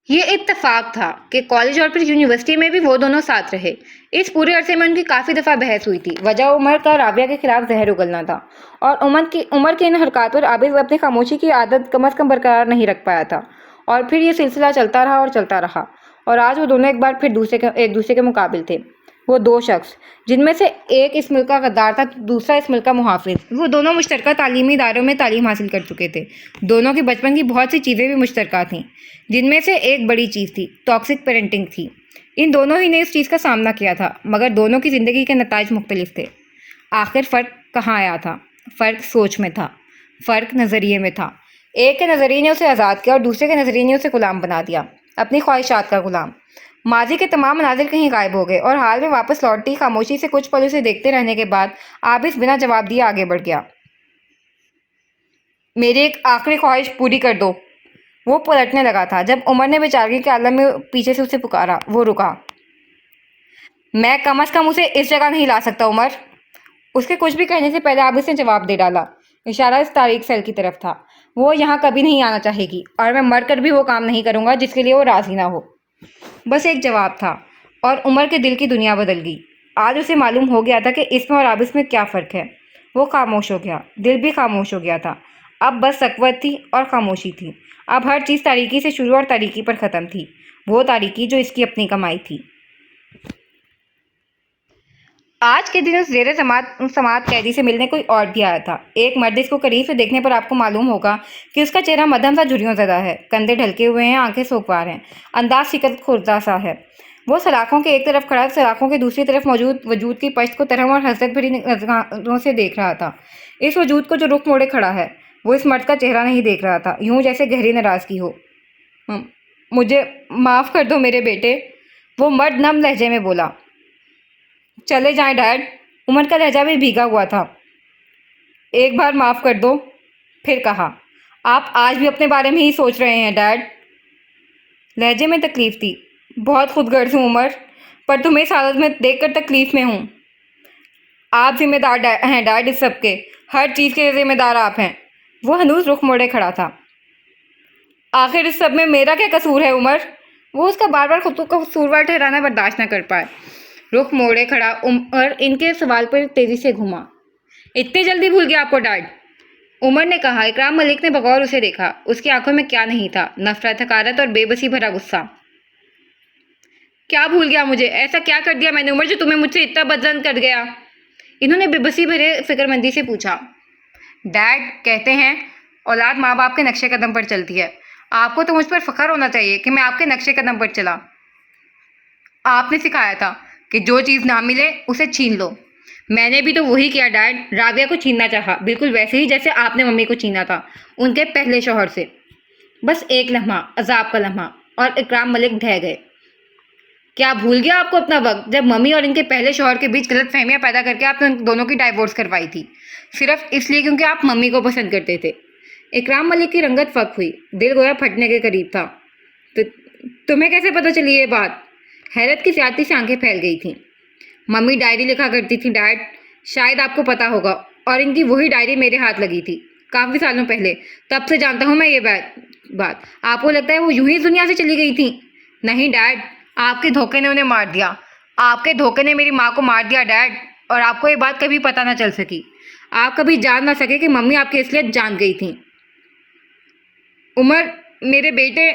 یہ اتفاق تھا کہ کالج اور پھر یونیورسٹی میں بھی وہ دونوں ساتھ رہے۔ اس پورے عرصے میں ان کی کافی دفعہ بحث ہوئی تھی۔ وجہ عمر کا رابعہ کے خلاف زہر اگلنا تھا اور عمر کی ان حرکات پر عابد اپنی خاموشی کی عادت کم از کم برقرار نہیں رکھ پایا تھا، اور پھر یہ سلسلہ چلتا رہا اور چلتا رہا، اور آج وہ دونوں ایک بار پھر ایک دوسرے کے مقابل تھے۔ وہ دو شخص جن میں سے ایک اس ملک کا غدار تھا، دوسرا اس ملک کا محافظ۔ وہ دونوں مشترکہ تعلیمی اداروں میں تعلیم حاصل کر چکے تھے۔ دونوں کے بچپن کی بہت سی چیزیں بھی مشترکہ تھیں، جن میں سے ایک بڑی چیز تھی، ٹاکسک پیرنٹنگ تھی۔ ان دونوں ہی نے اس چیز کا سامنا کیا تھا، مگر دونوں کی زندگی کے نتائج مختلف تھے۔ آخر فرق کہاں آیا تھا؟ فرق سوچ میں تھا، فرق نظریے میں تھا۔ ایک کے نظریے نے اسے آزاد کیا اور دوسرے کے نظریے نے اسے غلام بنا دیا، اپنی خواہشات کا غلام۔ ماضی کے تمام مناظر کہیں غائب ہو گئے اور حال میں واپس لوٹی خاموشی سے کچھ پل اسے دیکھتے رہنے کے بعد عابد بنا جواب دیے آگے بڑھ گیا۔ میری ایک آخری خواہش پوری کر دو۔ وہ پلٹنے لگا تھا جب عمر نے بیچارگی کے عالم میں پیچھے سے اسے پکارا۔ وہ رکا۔ میں کم از کم اسے اس جگہ نہیں لا سکتا عمر۔ اس کے کچھ بھی کہنے سے پہلے عابد نے جواب دے ڈالا۔ اشارہ اس تاریک سیل کی طرف تھا۔ وہ یہاں کبھی نہیں آنا چاہے گی، اور میں مر کر بھی وہ کام نہیں کروں گا جس کے لیے وہ راضی نہ ہو۔ بس ایک جواب تھا، اور عمر کے دل کی دنیا بدل گئی۔ آج اسے معلوم ہو گیا تھا کہ اس میں اور عابد میں کیا فرق ہے۔ وہ خاموش ہو گیا، دل بھی خاموش ہو گیا تھا۔ اب بس سکوت تھی اور خاموشی تھی۔ اب ہر چیز تاریکی سے شروع اور تاریکی پر ختم تھی، وہ تاریکی جو اس کی اپنی کمائی تھی۔ آج کے دن اس زیر سماعت قیدی سے ملنے کوئی اور بھی آیا تھا۔ ایک مرد جس کو قریب سے دیکھنے پر آپ کو معلوم ہوگا کہ اس کا چہرہ مدھم سا جھریوں زدہ ہے، کندھے ڈھلکے ہوئے ہیں، آنکھیں سوگوار ہیں، انداز شکل خوردہ سا ہے۔ وہ سلاخوں کے ایک طرف کھڑا سلاخوں کے دوسری طرف موجود وجود کی پشت کو ترہم اور حسرت بھری نظروں سے دیکھ رہا تھا۔ اس وجود کو جو رخ موڑے کھڑا ہے، وہ اس مرد کا چہرہ نہیں دیکھ رہا تھا، یوں جیسے گہری ناراضگی ہو۔ مجھے معاف کر دو میرے بیٹے، وہ مرد نم لہجے میں بولا۔ چلے جائیں ڈیڈ۔ عمر کا لہجہ بھی بھیگا ہوا تھا۔ ایک بار معاف کر دو۔ پھر کہا، آپ آج بھی اپنے بارے میں ہی سوچ رہے ہیں ڈیڈ؟ لہجے میں تکلیف تھی۔ بہت خود غرض ہوں عمر، پر تمہیں اس حالت میں دیکھ کر تکلیف میں ہوں۔ آپ ذمہ دار ہیں ڈیڈ، اس سب کے، ہر چیز کے ذمہ دار آپ ہیں۔ وہ ہنوز رخ موڑے کھڑا تھا۔ آخر اس سب میں میرا کیا قصور ہے عمر؟ وہ اس کا بار بار خود کو قصوروار ٹھہرانا برداشت نہ کر پائے۔ رخ موڑے کھڑا عمر ان کے سوال پر تیزی سے گھوما۔ اتنی جلدی بھول گیا آپ کو ڈیڈ؟ عمر نے کہا۔ اکرام ملک نے بغور اسے دیکھا۔ اس کی آنکھوں میں کیا نہیں تھا، نفرت، حقارت اور بے بسی بھرا غصہ۔ کیا بھول گیا مجھے؟ ایسا کیا کر دیا میں نے عمر جو تمہیں مجھ سے اتنا بدظن کر گیا؟ انہوں نے بے بسی بھرے فکر مندی سے پوچھا۔ ڈیڈ، کہتے ہیں اولاد ماں باپ کے نقشے قدم پر چلتی ہے۔ آپ کو تو مجھ پر فخر ہونا چاہیے کہ میں آپ کے نقشے قدم پر چلا۔ آپ نے سکھایا تھا کہ جو چیز نہ ملے اسے چھین لو۔ میں نے بھی تو وہی کیا ڈیڈ، رابعہ کو چھیننا چاہا، بالکل ویسے ہی جیسے آپ نے ممی کو چھینا تھا، ان کے پہلے شوہر سے۔ بس ایک لمحہ، عذاب کا لمحہ، اور اکرام ملک ڈھہ گئے۔ کیا بھول گیا آپ کو اپنا وقت، جب ممی اور ان کے پہلے شوہر کے بیچ غلط فہمیاں پیدا کر کے آپ نے ان دونوں کی ڈائیورس کروائی تھی، صرف اس لیے کیونکہ آپ ممی کو پسند کرتے تھے؟ اکرام ملک کی رنگت فک ہوئی، دل گویا پھٹنے کے قریب تھا۔ تمہیں کیسے پتہ چلی یہ بات؟ حیرت کی زیادتی سے آنکھیں پھیل گئی تھیں۔ ممی ڈائری لکھا کرتی تھی ڈیڈ، شاید آپ کو پتا ہوگا، اور ان کی وہی ڈائری میرے ہاتھ لگی تھی کافی سالوں پہلے، تب سے جانتا ہوں میں یہ بات۔ آپ کو لگتا ہے وہ یوں ہی اس دنیا سے چلی گئی تھی؟ نہیں ڈیڈ، آپ کے دھوکے نے انہیں مار دیا، آپ کے دھوکے نے میری ماں کو مار دیا ڈیڈ، اور آپ کو یہ بات کبھی پتہ نہ چل سکی، آپ کبھی جان نہ سکے کہ ممی آپ کی اصلیت جان گئی تھیں۔ عمر میرے بیٹے،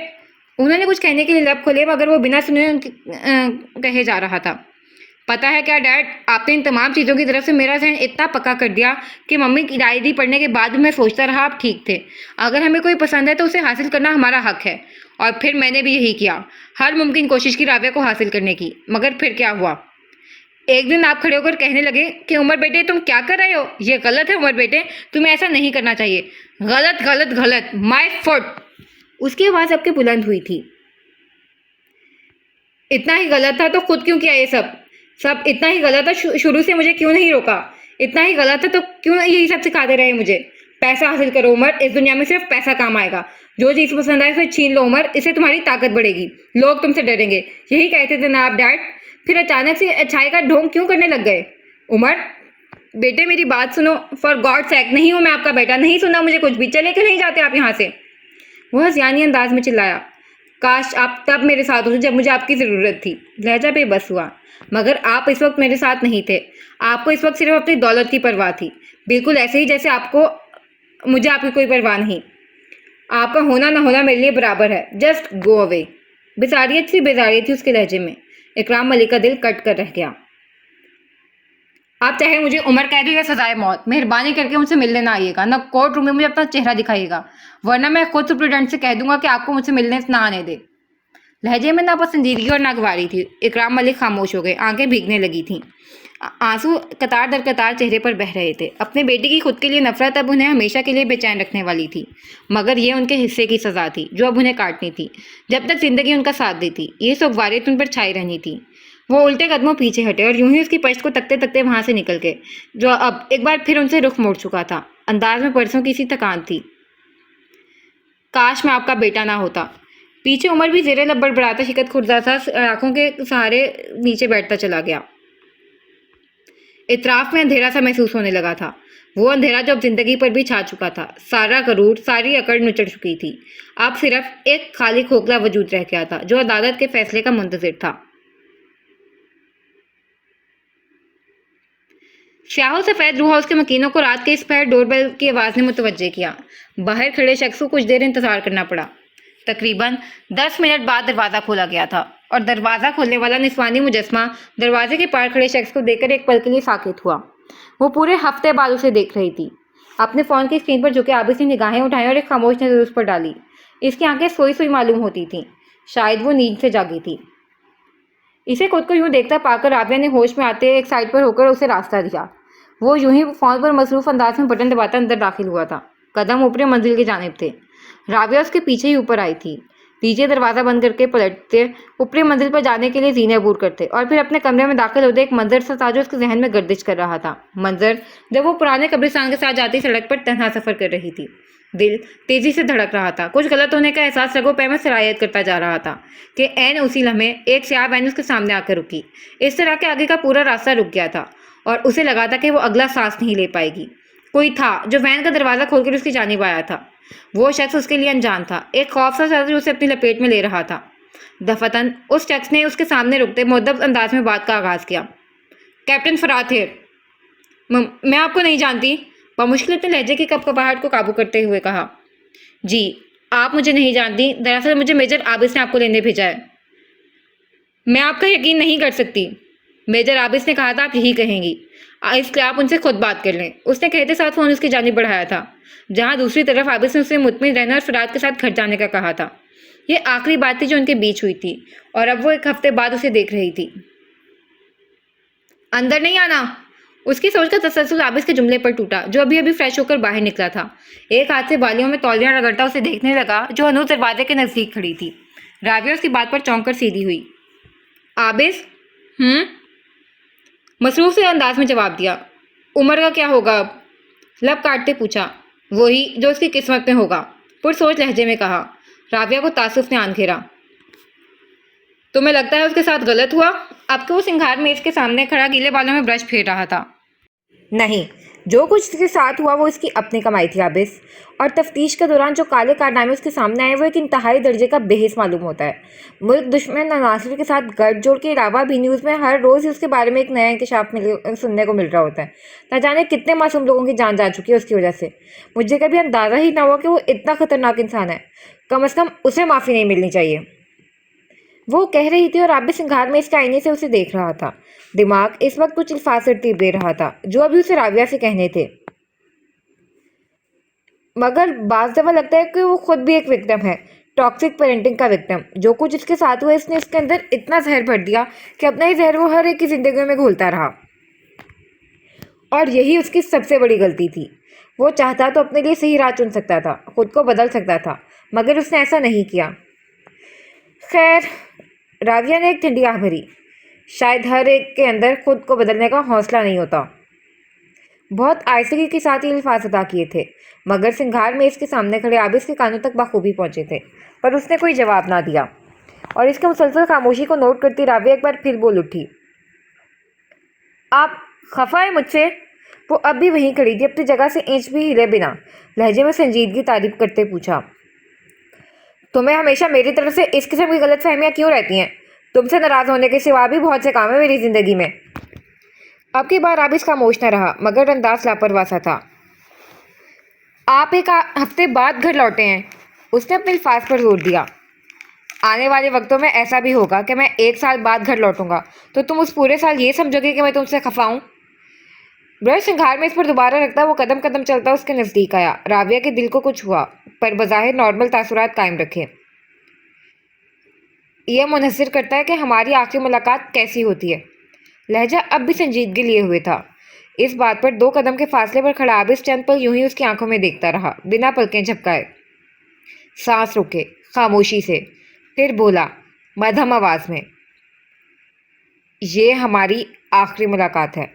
انہوں نے کچھ کہنے کے لیے لب کھولے مگر وہ بنا سنے کہے جا رہا تھا۔ پتا ہے کیا ڈیڈ، آپ نے ان تمام چیزوں کی طرف سے میرا ذہن اتنا پکا کر دیا کہ ممی کی ڈائری پڑھنے کے بعد بھی میں سوچتا رہا آپ ٹھیک تھے۔ اگر ہمیں کوئی پسند ہے تو اسے حاصل کرنا ہمارا حق ہے، اور پھر میں نے بھی یہی کیا، ہر ممکن کوشش کی رابعہ کو حاصل کرنے کی، مگر پھر کیا ہوا؟ ایک دن آپ کھڑے ہو کر کہنے لگے کہ عمر بیٹے تم کیا کر رہے ہو، یہ غلط ہے عمر بیٹے، تمہیں ایسا نہیں کرنا چاہیے، غلط غلط غلط، مائی فٹ۔ اس کی آواز اب کے بلند ہوئی تھی۔ اتنا ہی غلط تھا تو خود کیوں کیا یہ سب اتنا ہی غلط تھا، شروع سے مجھے کیوں نہیں روکا؟ اتنا ہی غلط ہے تو کیوں یہی سب سکھاتے رہے مجھے؟ پیسہ حاصل کرو عمر، اس دنیا میں صرف پیسہ کام آئے گا، جو چیز پسند آئے اسے چھین لو عمر، اس سے تمہاری طاقت بڑھے گی، لوگ تم سے ڈریں گے، یہی کہتے تھے نا آپ ڈیڈ؟ پھر اچانک سے اچھائی کا ڈھونگ کیوں کرنے لگ گئے؟ عمر بیٹے میری بات سنو، فار گاڈ سیک، نہیں ہوں میں آپ کا بیٹا، نہیں سننا مجھے کچھ بھی، چلے کہ نہیں جاتے آپ یہاں سے؟ وہ ہذیانی انداز میں چلایا۔ کاش آپ تب میرے ساتھ ہوتے جب مجھے آپ کی ضرورت تھی۔ لہجہ بے بس ہوا۔ مگر آپ اس وقت میرے ساتھ نہیں تھے۔ آپ کو اس وقت صرف اپنی دولت کی پرواہ تھی، بالکل ایسے ہی جیسے آپ کو مجھے آپ کی کوئی پرواہ نہیں۔ آپ کا ہونا نہ ہونا میرے لیے برابر ہے، جسٹ گو اوے۔ بساریت سی بیزاری تھی اس کے لہجے میں۔ اکرام ملک کا دل کٹ کر رہ گیا۔ آپ چاہے مجھے عمر قید ہو یا سزائے موت، مہربانی کر کے مجھ سے ملنے نہ آئیے گا، نہ کورٹ روم میں مجھے اپنا چہرہ دکھائیے گا، ورنہ میں خود سپرنٹینڈنٹ سے کہہ دوں گا کہ آپ کو مجھ سے ملنے نہ آنے دے۔ لہجے میں ناپسندیدگی اور ناگواری تھی۔ اکرام ملک خاموش ہو گئے، آنکھیں بھیگنے لگی تھیں، آنسو قطار در قطار چہرے پر بہہ رہے تھے۔ اپنے بیٹی کی خود کے لیے نفرت اب انہیں ہمیشہ کے لیے بے چین رکھنے والی تھی، مگر یہ ان کے حصے کی سزا تھی جو اب انہیں کاٹنی تھی جب تک زندگی ان کا ساتھ دیتی۔ یہ سوگواریت ان پر چھائی رہنی تھی۔ وہ الٹے قدموں پیچھے ہٹے اور یوں ہی اس کی پشت کو تکتے تکتے وہاں سے نکل گئے، جو اب ایک بار پھر ان سے رخ موڑ چکا تھا۔ انداز میں پرسوں کی سی تھکان تھی۔ کاش میں آپ کا بیٹا نہ ہوتا۔ پیچھے عمر بھی زیر لب بڑبڑاتا شکت خوردہ سا آنکھوں کے سہارے نیچے بیٹھتا چلا گیا۔ اطراف میں اندھیرا سا محسوس ہونے لگا تھا، وہ اندھیرا جو اب زندگی پر بھی چھا چکا تھا۔ سارا غرور، ساری اکڑ نچڑ چکی تھی۔ اب صرف ایک خالی کھوکھلا وجود رہ گیا تھا جو عدالت کے فیصلے کا منتظر تھا۔ سیاہ و سفید روح ہاؤس کے مکینوں کو رات کے اس پہر ڈور بیل کی آواز نے متوجہ کیا۔ باہر کھڑے شخص کو کچھ دیر انتظار کرنا پڑا۔ تقریباً 10 منٹ بعد دروازہ کھولا گیا تھا اور دروازہ کھولنے والا نسوانی مجسمہ دروازے کے پار کھڑے شخص کو دیکھ کر ایک پل کے لیے ساکت ہوا۔ وہ پورے ہفتے بعد اسے دیکھ رہی تھی۔ اپنے فون کی اسکرین پر جھکے عابد نے نگاہیں اٹھائیں اور ایک خاموش نظر اس پر ڈالی۔ اس کی آنکھیں سوئی سوئی معلوم ہوتی تھیں، شاید وہ نیند سے جاگی تھی۔ اسے خود کو یوں دیکھتا پا کر رابعہ نے ہوش میں آتے ایک سائڈ پر ہو کر اسے راستہ دیا۔ وہ یوں ہی فون پر مصروف انداز میں بٹن دباتا اندر داخل ہوا تھا۔ قدم اوپری منزل کی جانب تھے۔ رابعہ اس کے پیچھے ہی اوپر آئی تھی۔ پیچھے دروازہ بند کر کے پلٹتے اوپری منزل پر جانے کے لیے زینے عبور کرتے اور پھر اپنے کمرے میں داخل ہوتے ایک منظر سا تھا جو اس کے ذہن میں گردش کر رہا تھا۔ منظر جب وہ پرانے قبرستان کے ساتھ جاتی سڑک پر تنہا سفر کر رہی تھی۔ دل تیزی سے دھڑک رہا تھا۔ کچھ غلط ہونے کا احساس رگوں پے میں سرایت کرتا جا رہا تھا کہ عین اسی لمحے ایک سیاہ وین اس کے سامنے آ کر رکی۔ اس طرح کہ آگے کا پورا راستہ رک گیا تھا اور اسے لگا تھا کہ وہ اگلا سانس نہیں لے پائے گی۔ کوئی تھا جو وین کا دروازہ کھول کر اس کی جانب آیا تھا۔ وہ شخص اس کے لیے انجان تھا، ایک خوف سا جو اسے اپنی لپیٹ میں لے رہا تھا۔ دفتن اس شخص نے اس کے سامنے رکتے مؤدب انداز میں بات کا آغاز کیا۔ کیپٹن فرات ہے۔ میں آپ کو نہیں جانتی، بمشکل اپنے لہجے کی کپکپاہٹ کو قابو کرتے ہوئے کہا۔ جی آپ مجھے نہیں جانتی، دراصل مجھے میجر عابد نے آپ کو لینے بھیجا ہے۔ میں آپ کا یقین نہیں کر سکتی۔ میجر عابد نے کہا تھا آپ یہی کہیں گی، اس لیے آپ ان سے خود بات کر لیں۔ اس نے کہتے ساتھ فون اس کی جانب بڑھایا تھا، جہاں دوسری طرف عابد نے اسے مطمئن رہنا اور فرات کے ساتھ گھر جانے کا کہا تھا۔ یہ آخری بات تھی جو ان کے بیچ ہوئی تھی اور اب وہ ایک ہفتے بعد اسے دیکھ رہی تھی۔ اندر نہیں آنا۔ اس کی سوچ کا تسلسل عابد کے جملے پر ٹوٹا جو ابھی ابھی فریش ہو کر باہر نکلا تھا۔ ایک ہاتھ سے بالیوں میں تولیاں رگڑتا اسے دیکھنے لگا جو ہنوز دروازے کے نزدیک کھڑی تھی۔ رابعہ اس کی بات پر چونک کر سیدھی ہوئی۔ عابد مصروف سے انداز میں جواب دیا۔ عمر کا کیا ہوگا اب؟ لب کاٹتے پوچھا۔ وہی جو اس کی قسمت میں ہوگا، پرسوچ لہجے میں کہا۔ رابعہ کو تعصب نے آن گھیرا۔ تمہیں لگتا ہے اس کے ساتھ غلط ہوا؟ اب کہ وہ سنگھار میز کے سامنے کھڑا گیلے بالوں میں برش پھیر رہا تھا۔ نہیں، جو کچھ اس کے ساتھ ہوا وہ اس کی اپنی کمائی تھی عابد، اور تفتیش کے دوران جو کالے کارنامے اس کے سامنے آئے وہ ایک انتہائی درجے کا بے حس معلوم ہوتا ہے۔ ملک دشمن عناصر کے ساتھ گٹھ جوڑ کے علاوہ بھی نیوز میں ہر روز ہی اس کے بارے میں ایک نیا انکشاف سننے کو مل رہا ہوتا ہے۔ نہ جانے کتنے معصوم لوگوں کی جان جا چکی ہے اس کی وجہ سے۔ مجھے کبھی اندازہ ہی نہ ہوا کہ وہ اتنا خطرناک انسان ہے۔ کم از کم اسے معافی نہیں ملنی چاہیے، وہ کہہ رہی تھی اور عابد سنگھار میں اس کے آئینے سے اسے دیکھ رہا تھا۔ دماغ اس وقت کچھ الفاظ ترتیب دے رہا تھا جو ابھی اسے رابعہ سے کہنے تھے، مگر بعض دفعہ لگتا ہے کہ وہ خود بھی ایک وکٹم ہے، ٹاکسک پیرنٹنگ کا وکٹم۔ جو کچھ اس کے ساتھ ہوا اس نے اس کے اندر اتنا زہر بھر دیا کہ اپنا ہی زہر وہ ہر ایک کی زندگی میں گھولتا رہا، اور یہی اس کی سب سے بڑی غلطی تھی۔ وہ چاہتا تو اپنے لیے صحیح راہ چن سکتا تھا، خود کو بدل سکتا تھا، مگر اس نے ایسا نہیں کیا۔ خیر، رابعہ نے ایک ٹھنڈی آہ بھری۔ شاید ہر ایک کے اندر خود کو بدلنے کا حوصلہ نہیں ہوتا۔ بہت آہستگی کے ساتھ یہ الفاظ ادا کیے تھے، مگر سنگھار میں اس کے سامنے کھڑے عابد کے کانوں تک بخوبی پہنچے تھے، پر اس نے کوئی جواب نہ دیا، اور اس کے مسلسل خاموشی کو نوٹ کرتی رابعہ ایک بار پھر بول اٹھی۔ آپ خفا ہیں مجھ سے؟ وہ اب بھی وہیں کھڑی تھی، اپنی جگہ سے انچ بھی ہلے بنا، لہجے میں سنجیدگی تعریف کرتے پوچھا۔ تمہیں ہمیشہ میری طرف سے اس قسم کی غلط فہمیاں کیوں رہتی ہیں؟ تم سے ناراض ہونے کے سوا بھی بہت سے کام ہیں میری زندگی میں۔ اب کی بار عابس خاموش نہ رہا مگر انداز لاپرواہ سا تھا۔ آپ ایک ہفتے بعد گھر لوٹے ہیں، اس نے اپنے الفاظ پر زور دیا۔ آنے والے وقتوں میں ایسا بھی ہوگا کہ میں 1 سال بعد گھر لوٹوں گا تو تم اس پورے سال یہ سمجھو گے کہ میں تم سے خفا ہوں۔ برش سنگھار میں اس پر دوبارہ رکھتا وہ قدم قدم چلتا اس کے نزدیک آیا۔ راویہ کے دل کو کچھ ہوا پر بظاہر نارمل تاثرات قائم رکھے۔ یہ منحصر کرتا ہے کہ ہماری آخری ملاقات کیسی ہوتی ہے۔ لہجہ اب بھی سنجیدگی لیے ہوئے تھا۔ اس بات پر 2 قدم کے فاصلے پر کھڑا عابس چند پل یوں ہی اس کی آنکھوں میں دیکھتا رہا بنا پلکیں جھپکائے۔ سانس روکے، خاموشی سے، پھر بولا مدھم آواز میں، یہ ہماری آخری ملاقات ہے۔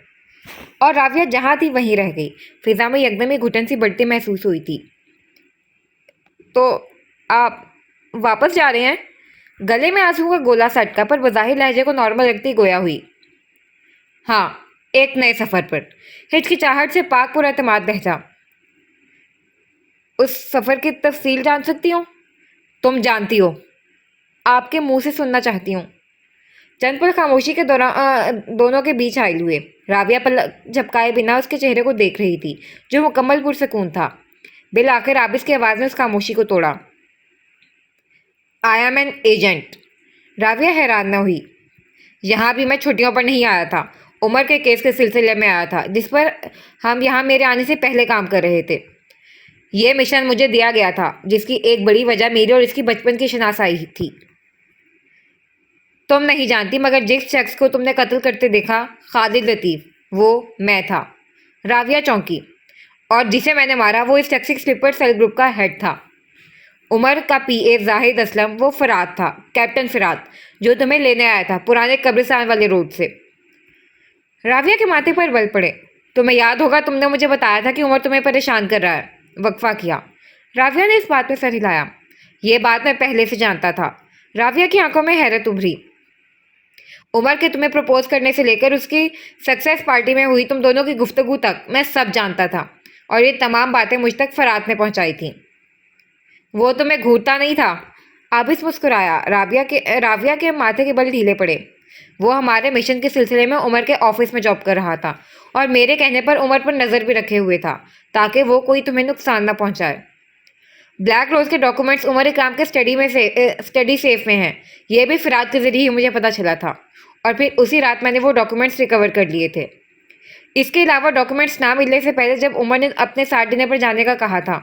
اور راویہ جہاں تھی وہیں رہ گئی۔ فضا میں یکدم ہی گھٹن سی بڑھتی محسوس ہوئی تھی۔ تو آپ واپس جا رہے ہیں؟ گلے میں آنسو کا گولا سٹکا پر بظاہر لہجے کو نارمل رکھتی گویا ہوئی۔ ہاں، ایک نئے سفر پر۔ ہچکچاہٹ سے پاک پر اعتماد لہجہ۔ اس سفر کی تفصیل جان سکتی ہوں؟ تم جانتی ہو، آپ کے منہ سے سننا چاہتی ہوں۔ چند پل خاموشی کے دوران دونوں کے بیچ حائل ہوئے۔ راویہ پلک جھپکائے بنا اس کے چہرے کو دیکھ رہی تھی جو مکمل پرسکون تھا۔ بالآخر عابس کی آواز نے اس خاموشی کو توڑا۔ I am an agent. Rawiya حیران نہ ہوئی۔ یہاں بھی میں چھٹیوں پر نہیں آیا تھا، عمر کے کیس کے سلسلے میں آیا تھا جس پر ہم یہاں میرے آنے سے پہلے کام کر رہے تھے۔ یہ مشن مجھے دیا گیا تھا جس کی ایک بڑی وجہ میری اور اس کی بچپن کی شناسائی تھی۔ تم نہیں جانتی مگر جس شخص کو تم نے قتل کرتے دیکھا، خالد لطیف، وہ میں تھا۔ راویہ چونکی۔ اور جسے میں نے مارا وہ اس ٹیکسی سلیپر سیل گروپ کا ہیڈ تھا۔ عمر کا پی اے زاہد اسلم، وہ فرات تھا، کیپٹن فرات، جو تمہیں لینے آیا تھا پرانے قبرستان والے روڈ سے۔ راویہ کے ماتھے پر بل پڑے۔ تمہیں یاد ہوگا تم نے مجھے بتایا تھا کہ عمر تمہیں پریشان کر رہا ہے۔ وقفہ کیا۔ راویہ نے اس بات میں سر ہلایا۔ یہ بات میں پہلے سے جانتا تھا۔ راویہ کی آنکھوں میں حیرت ابھری۔ عمر کے تمہیں پروپوز کرنے سے لے کر اس کی سکسیس پارٹی میں ہوئی تم دونوں کی گفتگو تک میں سب جانتا تھا، اور یہ تمام باتیں مجھ تک فرات نے پہنچائی تھیں۔ وہ تمہیں گھورتا نہیں تھا؟ عابس مسکرایا۔ راویہ کے ماتھے کے بل ڈھیلے پڑے۔ وہ ہمارے مشن کے سلسلے میں عمر کے آفس میں جاب کر رہا تھا اور میرے کہنے پر عمر پر نظر بھی رکھے ہوئے تھا تاکہ وہ کوئی تمہیں نقصان نہ پہنچائے۔ بلیک روز کے ڈاکومنٹس عمر اکرام کے اسٹڈی سیف میں ہیں، یہ بھی فرات کے ذریعے ہی مجھے پتہ چلا تھا، اور پھر اسی رات میں نے وہ ڈاکومنٹس ریکور کر لیے تھے۔ اس کے علاوہ ڈاکومنٹس نہ ملنے سے پہلے جب عمر نے اپنے ساتھ ڈنر پر جانے کا کہا تھا،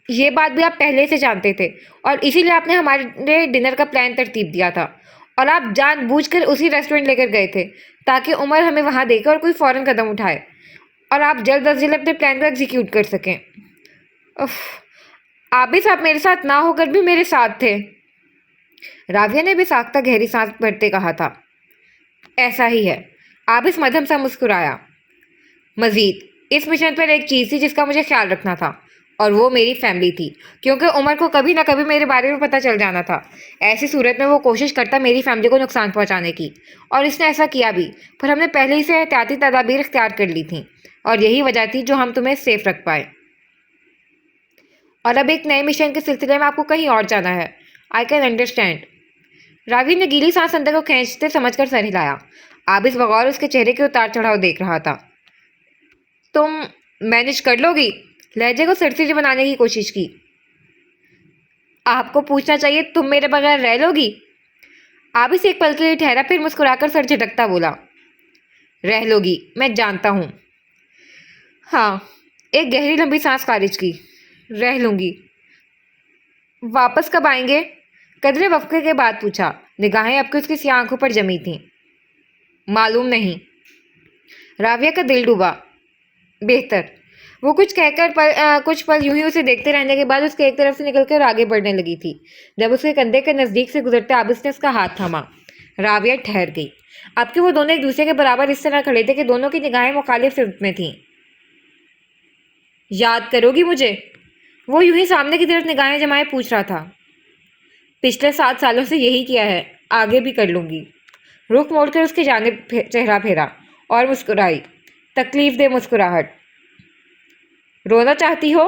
یہ بات بھی آپ پہلے سے جانتے تھے اور اسی لیے آپ نے ہمارے ڈنر کا پلان ترتیب دیا تھا، اور آپ جان بوجھ کر اسی ریسٹورنٹ لے کر گئے تھے تاکہ عمر ہمیں وہاں دیکھے اور کوئی فوراً قدم اٹھائے اور آپ جلد از جلد اپنے پلان کو ایگزیکیوٹ کر سکیں۔ عابس، آپ میرے ساتھ نہ ہو کر بھی میرے ساتھ تھے۔ راویہ نے بھی ساختہ گہری سانس بھرتے کہا تھا۔ ایسا ہی ہے۔ عابس مدھم سا مسکرایا۔ مزید اس مشن پر ایک چیز تھی جس کا مجھے خیال رکھنا تھا، اور وہ میری فیملی تھی، کیونکہ عمر کو کبھی نہ کبھی میرے بارے میں پتہ چل جانا تھا۔ ایسی صورت میں وہ کوشش کرتا میری فیملی کو نقصان پہنچانے کی، اور اس نے ایسا کیا بھی، پر ہم نے پہلے ہی سے احتیاطی تدابیر اختیار کر لی تھیں، اور یہی وجہ تھی جو ہم تمہیں سیف رکھ پائے۔ اور اب ایک نئے مشن کے سلسلے میں آپ کو کہیں اور جانا ہے۔ I can understand. راوی نے گیلی سانس اندر کو کھینچتے سمجھ کر سر ہلایا۔ عابس بغور اس کے چہرے کے اتار چڑھاؤ دیکھ رہا تھا۔ تم مینج کر لو گی؟ لہجے کو سرسری بنانے کی کوشش کی۔ آپ کو پوچھنا چاہیے تم میرے بغیر رہ لو گی؟ عابس ایک پل کے لیے ٹھہرا پھر مسکرا کر سر جھٹکتا بولا، رہ لو گی، میں جانتا ہوں۔ ہاں، ایک گہری لمبی سانس خارج کی۔ رہ لوں گی۔ واپس کب آئیں گے؟ قدرے وقفے کے بعد پوچھا۔ نگاہیں اب کی اس کی سیاہ آنکھوں پر جمی تھیں۔ معلوم نہیں۔ راویہ کا دل ڈوبا۔ بہتر۔ وہ کچھ کہہ کر کچھ پل یوں ہی اسے دیکھتے رہنے کے بعد اس کے ایک طرف سے نکل کر آگے بڑھنے لگی تھی۔ جب اس کے کندھے کے نزدیک سے گزرتے عابس نے اس کا ہاتھ تھاما۔ راویہ ٹھہر گئی۔ اب کہ وہ دونوں ایک دوسرے کے برابر اس طرح کھڑے تھے کہ دونوں کی نگاہیں مخالف سمت میں تھیں۔ یاد کرو گی مجھے؟ وہ یوں ہی سامنے کی طرف نگاہیں جمائے پوچھ رہا تھا۔ پچھلے 7 سالوں سے یہی کیا ہے، آگے بھی کر لوں گی۔ رخ موڑ کر اس کی جانب چہرہ پھیرا اور مسکرائی، تکلیف دہ مسکراہٹ۔ رونا چاہتی ہو؟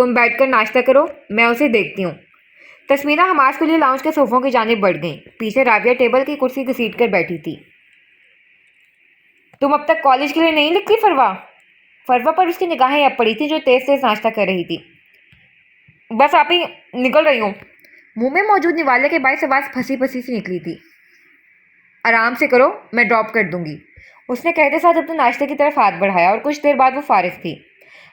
تم بیٹھ کر ناشتہ کرو، میں اسے دیکھتی ہوں۔ تسمیرہ حماس کے لیے لاؤنج کے صوفوں کی جانب بڑھ گئیں۔ پیچھے رابعہ ٹیبل کی کرسی گھسیٹ کر بیٹھی تھی۔ تم اب تک کالج کے لیے نہیں لکھتی فروا؟ فروا پر اس کی نگاہیں اب پڑی تھیں جو تیز تیز ناشتہ کر رہی تھی۔ بس آپ ہی نکل رہی ہوں۔ منہ میں موجود نوالے کے باعث آواز پھنسی پھنسی سی نکلی تھی۔ آرام سے کرو، میں ڈراپ کر دوں گی، اس نے کہتے ساتھ اپنے ناشتے کی طرف ہاتھ بڑھایا اور کچھ دیر بعد وہ فارغ تھی۔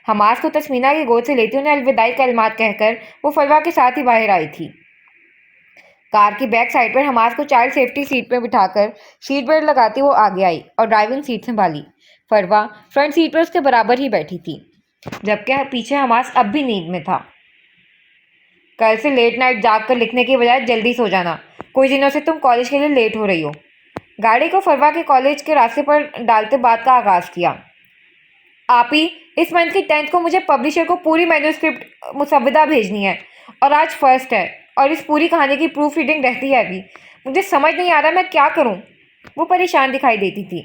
حماس کو تسمینہ کی گود سے لیتی انہیں الوداعی کلمات کہہ کر وہ فروا کے ساتھ ہی باہر آئی تھی۔ کار کی بیک سائڈ پر حماس کو چائلڈ سیفٹی سیٹ پر بٹھا کر سیٹ بیلٹ لگاتی وہ آگے آئی اور ڈرائیونگ سیٹ سنبھالی۔ فروا فرنٹ سیٹ پر اس کے برابر ہی بیٹھی تھی، جبکہ پیچھے حماس اب بھی نیند میں تھا۔ کل سے لیٹ نائٹ جاگ کر لکھنے کی بجائے جلدی سو جانا، کچھ دنوں سے تم کالج کے لیے لیٹ ہو رہی ہو۔ گاڑی کو فروا کے کالج کے راستے پر ڈالتے بات کا آغاز کیا۔ آپ ہی اس منتھ کی 10th کو مجھے پبلشر کو پوری مینوسکرپٹ مسودہ بھیجنی ہے اور آج فرسٹ ہے اور اس پوری کہانی کی پروف ریڈنگ رہتی ہے ابھی۔ مجھے سمجھ نہیں آ رہا میں کیا کروں۔ وہ پریشان دکھائی دیتی تھی۔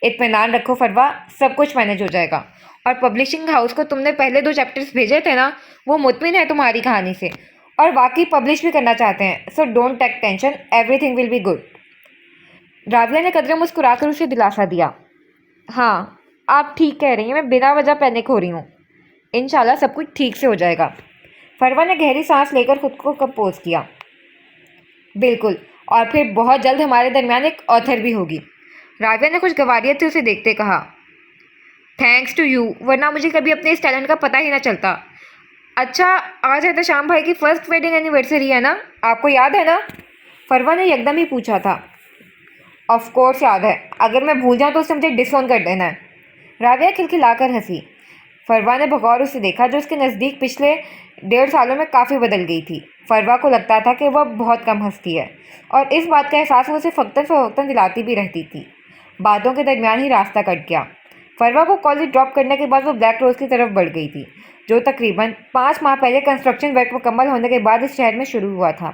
اطمینان رکھو فروا، سب کچھ مینج ہو جائے گا، اور پبلشنگ ہاؤس کو تم نے پہلے 2 چیپٹرز بھیجے تھے نا، وہ مطمئن ہے تمہاری کہانی سے اور واقعی پبلش بھی کرنا چاہتے ہیں، so don't take tension, everything will be good. Rabia نے قدرے مسکرا کر اسے دلاسا دیا۔ ہاں آپ ٹھیک کہہ رہی ہیں، میں بنا وجہ پینک ہو رہی ہوں، انشاءاللہ سب کچھ ٹھیک سے ہو جائے گا۔ فروا نے گہری سانس لے کر خود کو کمپوز کیا۔ بالکل، اور پھر بہت جلد ہمارے درمیان ایک آتھر بھی ہوگی۔ رابعہ نے خوشگواریت سے اسے دیکھتے کہا۔ تھینکس ٹو یو، ورنہ مجھے کبھی اپنے اس ٹیلنٹ کا پتہ ہی نہ چلتا۔ اچھا آج احتشام بھائی کی فرسٹ ویڈنگ اینیورسری ہے نا، آپ کو یاد ہے نا؟ فروا نے یکدم ہی پوچھا تھا۔ آف کورس یاد ہے، اگر میں بھول جاؤں تو اسے مجھے ڈس آن کر دینا ہے۔ رابعہ کھلکھلا کر ہنسی۔ فروا نے بغور اسے دیکھا جو اس کے نزدیک پچھلے 1.5 سالوں میں کافی بدل گئی تھی۔ فروا کو لگتا تھا کہ وہ بہت کم ہنستی ہے، اور اس بات کا احساس وہ اسے فوقتاً فوقتاً دلاتی بھی رہتی تھی۔ باتوں کے درمیان ہی راستہ کٹ گیا۔ فروا کو کالج ڈراپ کرنے کے بعد وہ بلیک روز کی طرف بڑھ گئی تھی، جو تقریباً 5 ماہ پہلے کنسٹرکشن ورک مکمل ہونے کے بعد اس شہر میں شروع ہوا تھا۔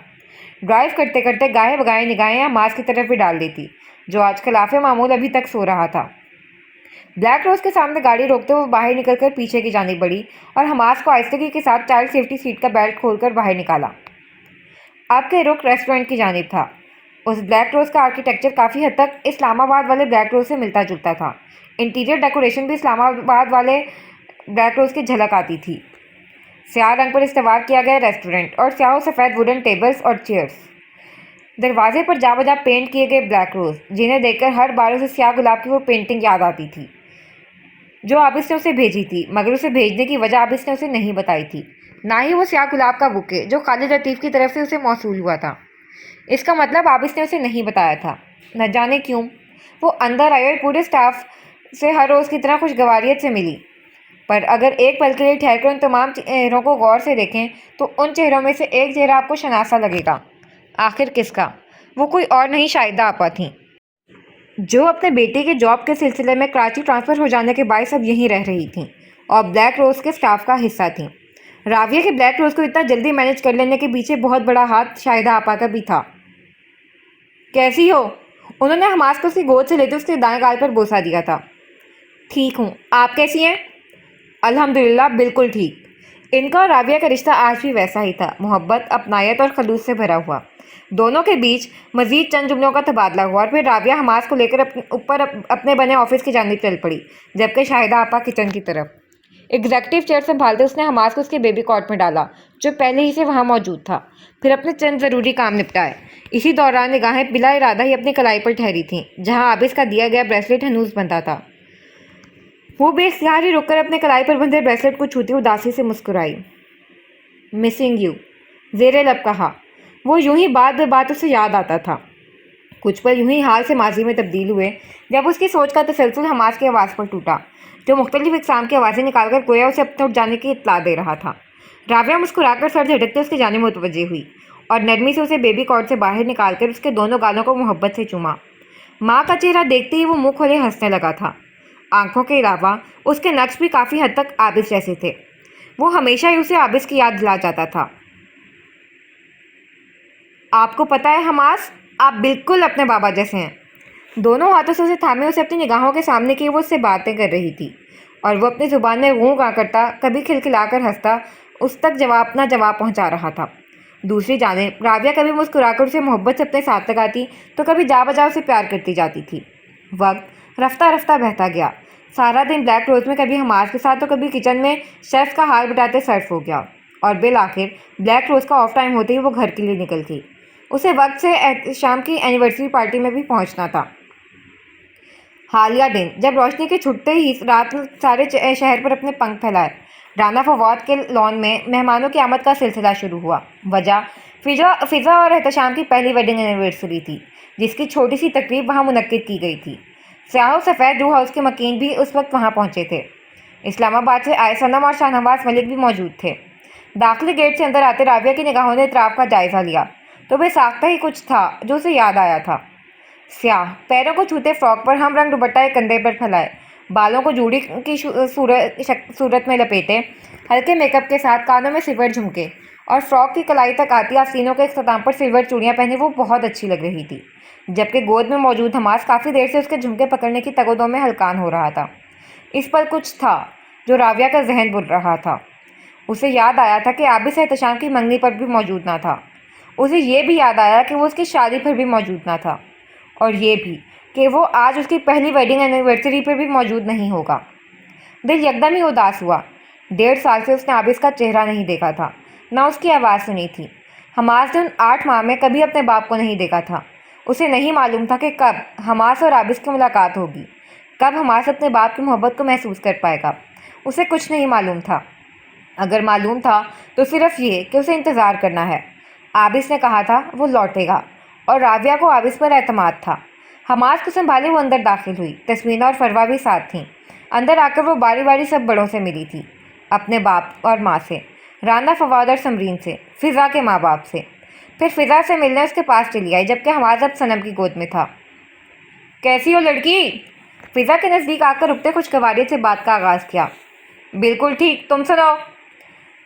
ڈرائیو کرتے کرتے گاہے بگاہے نگاہیں حماس کی طرف بھی ڈال دیتی، جو آج خلاف معمول ابھی تک سو رہا تھا۔ بلیک روز کے سامنے گاڑی روکتے ہوئے باہر نکل کر پیچھے کی جانب بڑھی اور حماس کو آہستگی کے ساتھ چائلڈ سیفٹی سیٹ کا بیلٹ کھول کر باہر نکالا۔ آپ کے رخ ریسٹورنٹ کی جانب تھا۔ اس بلیک روز کا آرکیٹیکچر کافی حد تک اسلام آباد والے بلیک روز سے ملتا جلتا تھا۔ انٹیریئر ڈیکوریشن بھی اسلام آباد والے بلیک روز کی جھلک آتی تھی۔ سیاہ رنگ پر استوار کیا گیا ریسٹورنٹ اور سیاہ و سفید ووڈن ٹیبلز اور چیئرز، دروازے پر جا بجا پینٹ کیے گئے بلیک روز، جنہیں دیکھ کر ہر بار اسے سیاہ گلاب کی وہ پینٹنگ یاد آتی تھی جو عابس نے اسے بھیجی تھی، مگر اسے بھیجنے کی وجہ عابس نے اسے نہیں بتائی تھی، نہ ہی وہ سیاہ گلاب کا بوکے جو خالد لطیف کی طرف سے اسے موصول ہوا تھا۔ اس کا مطلب عابس نے اسے نہیں بتایا تھا، نہ جانے کیوں۔ وہ اندر آئی اور پورے اسٹاف سے ہر روز کی طرح خوشگواریت سے ملی، پر اگر ایک پل کے لیے ٹھہر کر ان تمام چہروں کو غور سے دیکھیں تو ان چہروں میں سے ایک چہرہ آپ کو شناسا لگے گا۔ آخر کس کا؟ وہ کوئی اور نہیں، شاہدہ آپا تھیں، جو اپنے بیٹے کے جاب کے سلسلے میں کراچی ٹرانسفر ہو جانے کے باعث اب یہیں رہ رہی تھیں اور بلیک روز کے اسٹاف کا حصہ تھیں۔ راویہ کے بلیک روز کو اتنا جلدی مینج کر لینے کے پیچھے بہت بڑا ہاتھ شاہدہ آپا کا بھی تھا۔ کیسی ہو؟ انہوں نے حماس کو اس کی گود سے لیتے اس کے دائیں گال پر بوسہ دیا تھا۔ ٹھیک ہوں، آپ کیسی ہیں؟ الحمدللہ بالکل ٹھیک۔ ان کا اور راویہ کا رشتہ آج بھی ویسا ہی تھا، محبت، اپنائیت اور خلوص سے بھرا ہوا۔ دونوں کے بیچ مزید چند جملوں کا تبادلہ ہوا اور پھر راویہ حماس کو لے کر اوپر اپنے بنے آفس کی جانب چل پڑی، جبکہ شاہدہ آپا کچن کی طرف۔ ایگزیکٹو چیئر سنبھالتے اس نے حماس کو اس کے بیبی کاٹ میں ڈالا جو پہلے ہی سے وہاں موجود تھا، پھر اپنے چند ضروری کام نپٹائے۔ اسی دوران نگاہیں بلا ارادہ ہی اپنی کلائی پر ٹھہری تھیں جہاں عابس کا دیا گیا بریسلٹ ہنوز بندھا تھا۔ وہ بے اختیار ہی رک کر اپنے کلائی پر بندھے بریسلٹ کو چھوتی اداسی سے مسکرائی۔ مسنگ یو، زیر لب کہا۔ وہ یوں ہی بات بے بات اسے یاد آتا تھا۔ کچھ پل یوں ہی حال سے ماضی میں تبدیل ہوئے جب اس کی سوچ کا تسلسل حماس کی آواز پر ٹوٹا، جو مختلف اقسام کی آوازیں نکال کر گویا اسے اپنے اٹھ جانے کی اطلاع دے رہا تھا۔ راویہ مسکرا کر سر جھٹکتے اس کی جانب متوجہ ہوئی اور نرمی سے اسے بیبی کاٹ سے باہر نکال کر اس کے دونوں گالوں کو محبت سے چوما۔ ماں کا چہرہ دیکھتے ہی وہ منہ کھولے ہنسنے لگا تھا۔ آنکھوں کے علاوہ اس کے نقش بھی کافی حد تک عابس جیسے تھے۔ وہ ہمیشہ ہی اسے عابس کی یاد دلا جاتا تھا۔ آپ کو پتہ ہے حماس، آپ بالکل اپنے بابا جیسے ہیں۔ دونوں ہاتھوں سے اسے تھامے اسے اپنی نگاہوں کے سامنے کیے وہ اس سے باتیں کر رہی تھی، اور وہ اپنی زبان میں غوں گاں کرتا، کبھی کھلکھلا کر ہنستا اس تک اپنا جواب پہنچا رہا تھا۔ دوسری جانب راویہ کبھی مسکرا کر اسے محبت سے اپنے ساتھ لگاتی تو کبھی جا بجا اسے پیار کرتی جاتی تھی۔ وقت رفتہ رفتہ بہتا گیا۔ سارا دن بلیک روز میں کبھی حماس کے ساتھ تو کبھی کچن میں شیف کا ہاتھ بٹاتے صرف ہو گیا، اور بالآخر بلیک روز کا آف ٹائم ہوتے ہی وہ گھر کے لیے نکلتی۔ اسے وقت سے احتشام کی اینیورسری پارٹی میں بھی پہنچنا تھا۔ حالیہ دن جب روشنی کے چھٹتے ہی رات سارے شہر پر اپنے پنکھ پھیلائے، رانا فواد کے لان میں مہمانوں کی آمد کا سلسلہ شروع ہوا۔ وجہ فضا اور احتشام کی پہلی ویڈنگ اینیورسری تھی، جس کی چھوٹی سی تقریب وہاں منعقد کی گئی تھی۔ سیاہ و سفید روح ہاؤس کے مکین بھی اس وقت وہاں پہنچے تھے۔ اسلام آباد سے آئے صنم اور شاہ نواز ملک بھی موجود تھے۔ داخلی گیٹ سے اندر آتے راویہ کی نگاہوں نے اطراف کا جائزہ لیا تو بے ساختہ ہی کچھ تھا جو اسے یاد آیا تھا۔ سیاہ پیروں کو چھوتے فراک پر ہم رنگ دوپٹہ ایک کندھے پر پھیلائے، بالوں کو جوڑی کی صورت میں لپیٹے، ہلکے میک اپ کے ساتھ کانوں میں سلور جھمکے اور فراک کی کلائی تک آتی آستینوں کے اختتام پر سلور چوڑیاں پہنے وہ بہت اچھی لگ رہی تھی، جبکہ گود میں موجود حماس کافی دیر سے اس کے جھمکے پکڑنے کی تگ و دو میں ہلکان ہو رہا تھا۔ اس پر کچھ تھا جو راویہ کا ذہن بھول رہا تھا۔ اسے یاد آیا تھا کہ عابد سے احتشام کی منگنی پر بھی موجود نہ تھا۔ اسے یہ بھی یاد آیا کہ وہ اس کی شادی پر بھی موجود نہ تھا، اور یہ بھی کہ وہ آج اس کی پہلی ویڈنگ اینیورسری پر بھی موجود نہیں ہوگا۔ دل یکدم ہی اداس ہوا۔ 1.5 سال سے اس نے عابد کا چہرہ نہیں دیکھا تھا، نہ اس کی آواز سنی تھی۔ حماس نے ان 8 ماہ میں کبھی اپنے باپ کو نہیں دیکھا تھا۔ اسے نہیں معلوم تھا کہ کب حماس اور عابد کی ملاقات ہوگی، کب حماس اپنے باپ کی محبت کو محسوس کر پائے گا۔ اسے کچھ نہیں معلوم تھا۔ اگر معلوم تھا تو صرف یہ کہ اسے انتظار کرنا ہے۔ عابد نے کہا تھا وہ لوٹے گا، اور راویہ کو عابد پر اعتماد تھا۔ حماس کو سنبھالے وہ اندر داخل ہوئی۔ تسمینہ اور فروا بھی ساتھ تھیں۔ اندر آ کر وہ باری باری سب بڑوں سے ملی تھی، اپنے باپ اور ماں سے، رانا فواد اور سمرین سے، فضا کے ماں باپ سے۔ پھر فضا سے ملنے اس کے پاس چلی آئی، جبکہ حماس اب صنم کی گود میں تھا۔ کیسی ہو لڑکی؟ فضا کے نزدیک آ کر رکتے خوشگواریت سے بات کا آغاز کیا۔ بالکل ٹھیک، تم سناؤ؟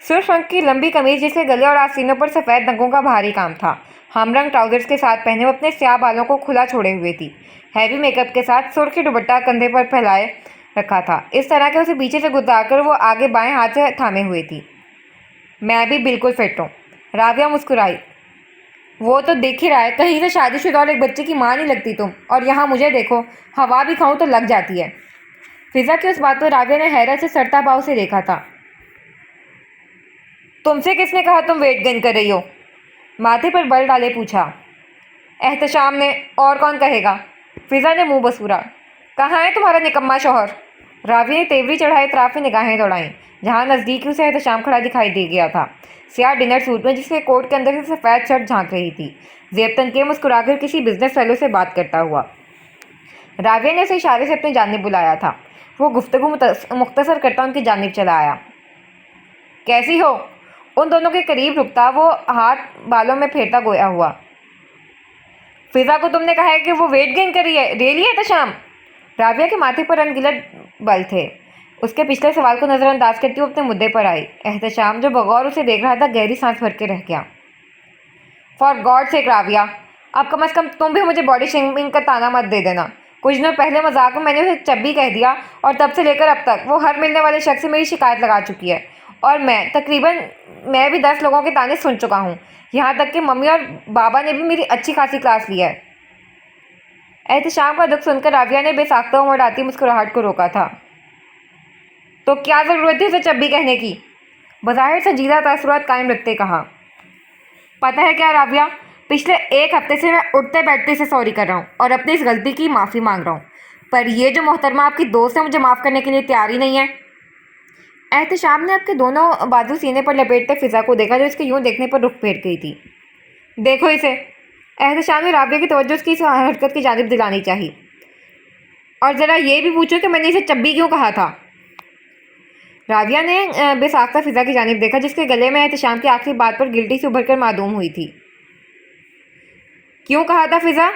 سرخ رنگ کی لمبی قمیض جس کے گلے اور آستینوں پر سفید رنگوں کا بھاری کام تھا، ہم رنگ ٹراؤزرز کے ساتھ پہنے وہ اپنے سیاہ بالوں کو کھلا چھوڑے ہوئے تھی۔ ہیوی میک اپ کے ساتھ سرخی دوپٹہ کندھے پر پھیلائے رکھا تھا، اس طرح کہ اسے پیچھے سے گھسا کر وہ آگے بائیں ہاتھ سے تھامے ہوئے تھی۔ میں بھی بالکل فٹ ہوں، راویہ مسکرائی۔ وہ تو دیکھ ہی رہا ہے، کہیں سے شادی شدہ اور ایک بچے کی ماں نہیں لگتی تم، اور یہاں مجھے دیکھو، ہوا بھی کھاؤں تو لگ جاتی ہے۔ فضا کی اس بات پر راویہ نے حیرت سے سڑتا بھاؤ سے دیکھا تھا۔ تم سے کس نے کہا تم ویٹ گین کر رہی ہو؟ ماتھے پر بل ڈالے پوچھا۔ احتشام نے، اور کون کہے گا؟ فضا نے منہ بسورا۔ کہاں ہے تمہارا نکما شوہر؟ راویہ نے تیوری چڑھائے اطراف میں نگاہیں دوڑائیں، جہاں نزدیک اسے احتشام کھڑا دکھائی دے گیا تھا، سیاہ ڈنر سوٹ میں، جس کے کوٹ کے اندر سے سفید شرٹ جھانک رہی تھی، زیب تن کے مسکرا کر کسی بزنس فیلو سے بات کرتا ہوا۔ راویہ نے اسے اشارے سے اپنی جانب بلایا تھا۔ وہ گفتگو مختصر کرتا ان کی جانب چلا آیا۔ کیسی ہو؟ ان دونوں کے قریب رکتا وہ ہاتھ بالوں میں پھیرتا گویا ہوا۔ فضا کو تم نے کہا ہے کہ وہ ویٹ گین کر رہی ہے، ریلی احتشام؟ راویہ کے ماتھے پر ان گلت بل تھے۔ اس کے پچھلے سوال کو نظر انداز کرتی وہ اپنے مدعے پر آئی۔ احتشام جو بغور اسے دیکھ رہا تھا گہری سانس بھر کے رہ گیا۔ فار گاڈ سیک راویہ، اب کم از کم تم بھی مجھے باڈی شیمنگ کا طعنہ مت دے دینا۔ کچھ دنوں پہلے مذاق میں نے اسے چبی کہہ دیا، اور تب سے لے کر اب تک وہ ہر ملنے والے شخص سے میری شکایت لگا چکی ہے، اور میں بھی 10 لوگوں کے طعنے سن چکا ہوں، یہاں تک کہ ممی اور بابا نے بھی میری اچھی خاصی کلاس لی ہے۔ احتشام کا دکھ سن کر راویہ نے بے ساختہ مڑاتی مسکراہٹ کو روکا تھا۔ تو کیا ضرورت تھی اسے چبی کہنے کی؟ بظاہر سنجیدہ تاثرات قائم رکھتے کہا۔ پتہ ہے کیا راویہ، پچھلے 1 ہفتے سے میں اٹھتے بیٹھتے سے سوری کر رہا ہوں اور اپنی اس غلطی کی معافی مانگ رہا ہوں، پر یہ جو محترمہ آپ کی دوست ہے مجھے معاف کرنے کے لیے تیار ہی نہیں ہے۔ احتشام نے اپنے دونوں بازو سینے پر لپیٹتے فضا کو دیکھا جو اس کے یوں دیکھنے پر رخ پھیر گئی تھی۔ دیکھو اسے۔ احتشام نے راویہ کی توجہ اس کی اس حرکت کی جانب دلانے چاہی۔ اور ذرا یہ بھی پوچھو کہ میں نے اسے چبی کیوں کہا تھا؟ راویہ نے بے ساختہ فضا کی جانب دیکھا، جس کے گلے میں احتشام کی آخری بات پر گلٹی سے ابھر کر معدوم ہوئی تھی۔ کیوں کہا تھا فضا؟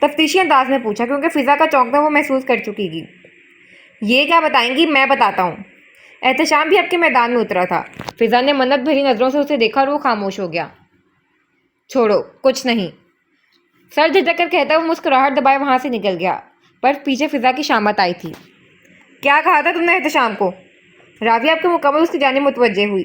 تفتیشی انداز میں پوچھا، کیونکہ فضا کا چونکنا وہ محسوس کر چکی گی۔ یہ کیا بتائیں گی، میں بتاتا ہوں۔ احتشام بھی اب کے میدان میں اترا تھا۔ فضا نے منت بھری نظروں سے اسے دیکھا اور وہ خاموش ہو گیا۔ چھوڑو، کچھ نہیں، سر جھٹک کر کہتا وہ مسکراہٹ دبائے وہاں سے نکل گیا، پر پیچھے فضا کی شامت آئی تھی۔ کیا کہا تھا تم نے احتشام کو؟ راویہ اب کے مکمل اس کی جانب متوجہ ہوئی۔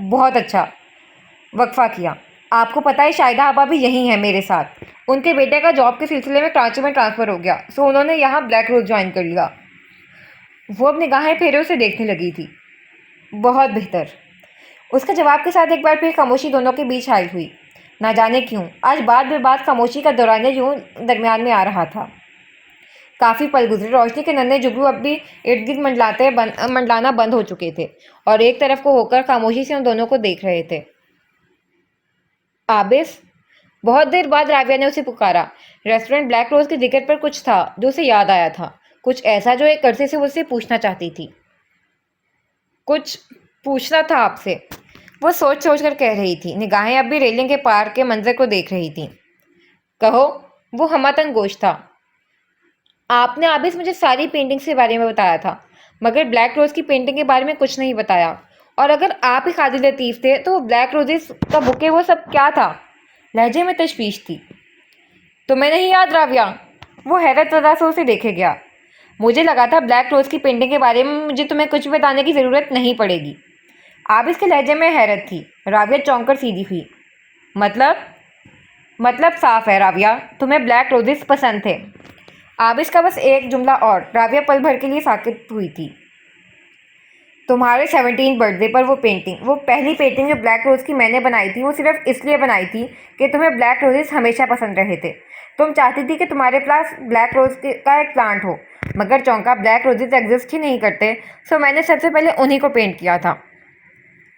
بہت اچھا، وقفہ کیا۔ آپ کو پتہ ہے شاہدہ آپا بھی یہی ہیں میرے ساتھ۔ ان کے بیٹے کا جاب کے سلسلے میں کراچی میں ٹرانسفر ہو گیا، سو انہوں نے یہاں بلیک روز جوائن کر لیا۔ وہ اب نگاہیں پھیرے اسے دیکھنے لگی تھی۔ بہت بہتر۔ اس کے جواب کے ساتھ ایک بار پھر خاموشی دونوں کے بیچ حائل ہوئی۔ نہ جانے کیوں آج بات بے بات خاموشی کا دورانیہ یوں درمیان میں آ رہا تھا۔ کافی پل گزرے۔ روشنی کے ننھے جگلو اب بھی ارد گرد منڈلانا بند ہو چکے تھے اور ایک طرف کو ہو کر خاموشی سے ان دونوں کو دیکھ رہے تھے۔ عابس؟ بہت دیر بعد راویہ نے اسے پکارا۔ ریسٹورنٹ بلیک روز کے ذکر پر کچھ تھا جو اسے یاد آیا تھا، کچھ ایسا جو ایک عرصے سے وہ اس سے پوچھنا چاہتی تھی۔ کچھ پوچھنا تھا آپ سے، وہ سوچ سوچ کر کہہ رہی تھی، نگاہیں اب بھی ریلنگ کے پار کے منظر کو دیکھ رہی تھیں۔ کہو، وہ ہمتن گوش تھا۔ آپ نے عابس مجھے ساری پینٹنگز کے بارے میں بتایا تھا، مگر بلیک روز کی پینٹنگ کے بارے میں کچھ نہیں بتایا، اور اگر آپ ہی قاضی لطیف تھے تو وہ بلیک روزز کا بکے وہ سب کیا تھا؟ لہجے میں تشویش تھی۔ تمہیں نہیں یاد راویہ؟ وہ حیرت زدہ سے اسے دیکھے گیا۔ مجھے لگا تھا بلیک روز کی پینٹنگ کے بارے میں مجھے تمہیں کچھ بھی بتانے کی ضرورت نہیں پڑے گی۔ عابس کے لہجے میں حیرت تھی۔ راویہ چونک کر سیدھی ہوئی۔ مطلب صاف ہے راویہ، تمہیں بلیک روزز پسند تھے۔ عابس کا بس ایک جملہ اور۔ راویہ پل بھر کے لیے ساکت ہوئی تھی۔ تمہارے 17 برتھ ڈے پر وہ پینٹنگ، وہ پہلی پینٹنگ جو بلیک روز کی میں نے بنائی تھی، وہ صرف اس لیے بنائی تھی کہ تمہیں بلیک روزز ہمیشہ پسند رہے تھے۔ تم چاہتی تھی کہ تمہارے پاس بلیک روز کا ایک پلانٹ ہو، مگر چونکا بلیک روزز ایگزسٹ ہی نہیں کرتے، سو میں نے سب سے پہلے انہی کو پینٹ کیا تھا۔